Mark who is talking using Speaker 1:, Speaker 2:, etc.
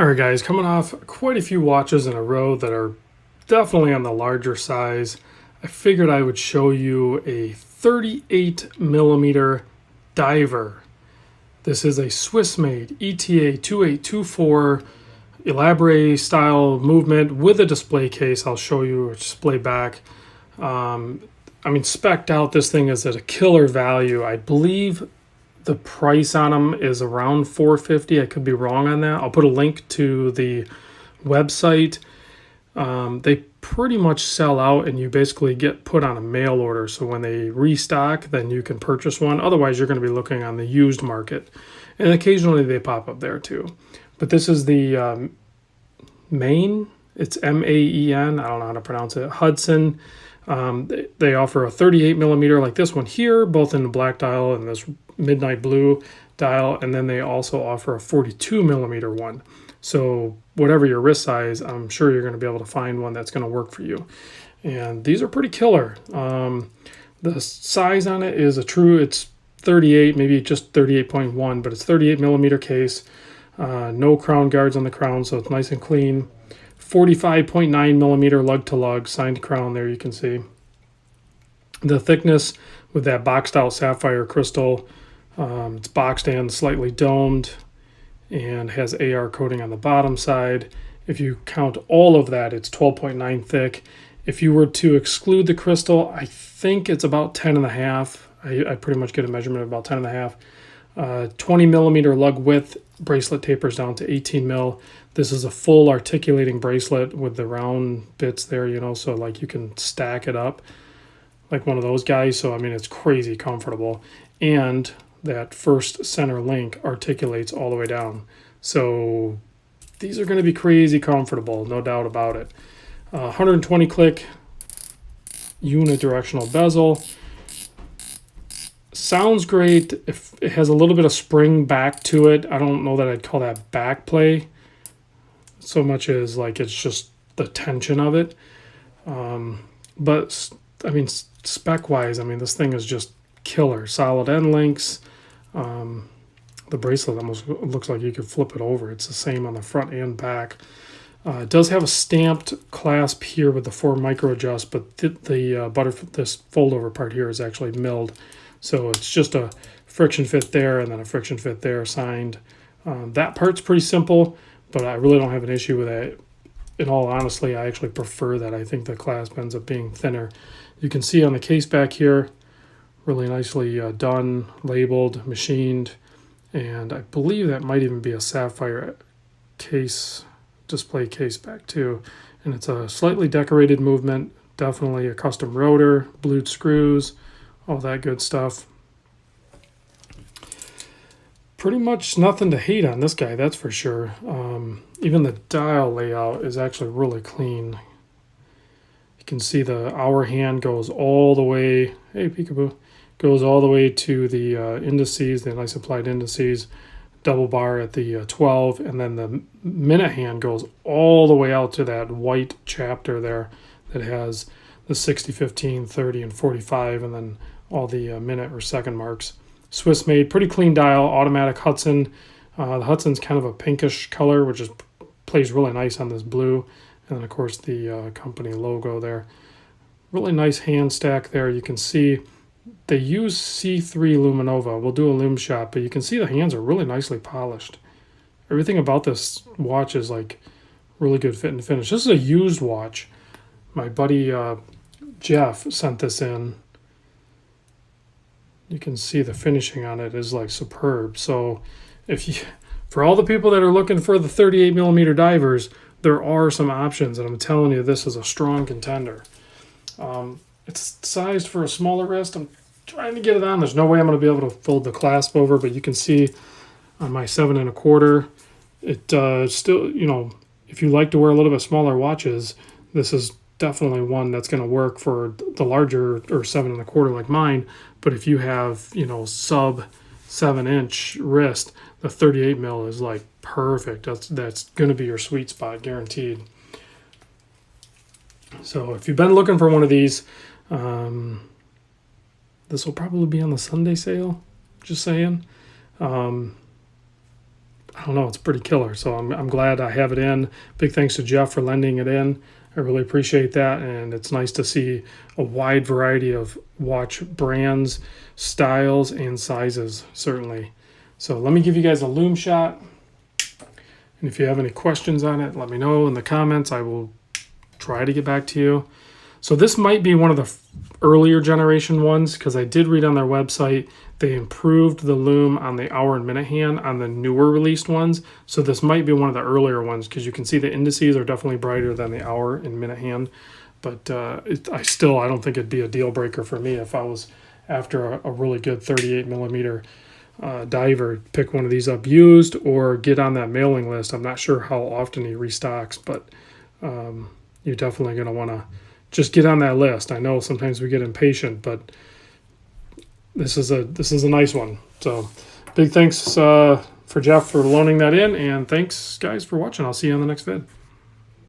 Speaker 1: All right, guys, coming off quite a few watches in a row that are definitely on the larger size, I figured I would show you a 38 millimeter diver. This is a Swiss-made ETA 2824 elaborate style movement with a display case. I'll show you a display back. Spec'd out, this thing is at a killer value. I believe the price on them is around $450. I could be wrong on that. I'll put a link to the website. They pretty much sell out and you basically get put on a mail order. So when they restock, then you can purchase one. Otherwise, you're going to be looking on the used market. And occasionally they pop up there too. But this is the Maen. It's Maen. I don't know how to pronounce it. Hudson. They offer a 38 millimeter like this one here, both in the black dial and this midnight blue dial, and then they also offer a 42 millimeter one. So whatever your wrist size, I'm sure you're going to be able to find one that's going to work for you. And these are pretty killer. The size on it is it's 38, maybe just 38.1, but it's 38 millimeter case. No crown guards on the crown, so it's nice and clean. 45.9 millimeter lug to lug, signed crown there, you can see. The thickness with that boxed out sapphire crystal. It's boxed and slightly domed and has AR coating on the bottom side. If you count all of that, it's 12.9 thick. If you were to exclude the crystal, I think it's about 10 and a half. I pretty much get a measurement of about 10 and a half. 20 millimeter lug width, bracelet tapers down to 18 mil. This is a full articulating bracelet with the round bits there, so like you can stack it up like one of those guys. So, it's crazy comfortable. And that first center link articulates all the way down. So these are going to be crazy comfortable, no doubt about it. 120 click unidirectional bezel. Sounds great. If it has a little bit of spring back to it, I don't know that I'd call that back play so much as like it's just the tension of it. But spec wise, this thing is just killer. Solid end links. The bracelet almost looks like you could flip it over. It's the same on the front and back. It does have a stamped clasp here with the 4 micro adjust, but this fold over part here is actually milled. So it's just a friction fit there and then a friction fit there signed. That part's pretty simple, but I really don't have an issue with it. In all honesty, I actually prefer that. I think the clasp ends up being thinner. You can see on the case back here, really nicely done, labeled, machined, and I believe that might even be a sapphire case, display case back too. And it's a slightly decorated movement, definitely a custom rotor, blued screws, all that good stuff. Pretty much nothing to hate on this guy, that's for sure. Even the dial layout is actually really clean. You can see the hour hand goes all the way, hey peekaboo, goes all the way to the indices, the nice applied indices, double bar at the 12, and then the minute hand goes all the way out to that white chapter there that has the 60, 15, 30, and 45, and then all the minute or second marks. Swiss made, pretty clean dial, automatic Hudson. The Hudson's kind of a pinkish color, which plays really nice on this blue. And then, of course, the company logo there. Really nice hand stack there. You can see they use C3 Luminova. We'll do a Lume shot, but you can see the hands are really nicely polished. Everything about this watch is like really good fit and finish. This is a used watch. My buddy Jeff sent this in. You can see the finishing on it is like superb. So for all the people that are looking for the 38 millimeter divers, there are some options, and I'm telling you, this is a strong contender. It's sized for a smaller wrist. I'm trying to get it on. There's no way I'm going to be able to fold the clasp over, but you can see on my 7 1/4, it still, if you like to wear a little bit smaller watches, this is definitely one that's going to work for the larger or 7 1/4 like mine. But if you have, sub 7-inch wrist, the 38 mil is like perfect. That's going to be your sweet spot, guaranteed. So if you've been looking for one of these, this will probably be on the Sunday sale, just saying. But I don't know, it's pretty killer. So I'm glad I have it in. Big thanks to Jeff for lending it in. I really appreciate that, and it's nice to see a wide variety of watch brands, styles, and sizes, certainly. So let me give you guys a Lume shot, and if you have any questions on it, let me know in the comments. I will try to get back to you. So this might be one of the earlier generation ones, because I did read on their website they improved the Lume on the hour and minute hand on the newer released ones. So this might be one of the earlier ones, because you can see the indices are definitely brighter than the hour and minute hand. But I don't think it'd be a deal breaker for me if I was after a really good 38 millimeter diver. Pick one of these up used or get on that mailing list. I'm not sure how often he restocks, but you're definitely going to want to just get on that list. I know sometimes we get impatient, but this is a nice one. So big thanks for Jeff for loaning that in, and thanks guys for watching. I'll see you on the next vid.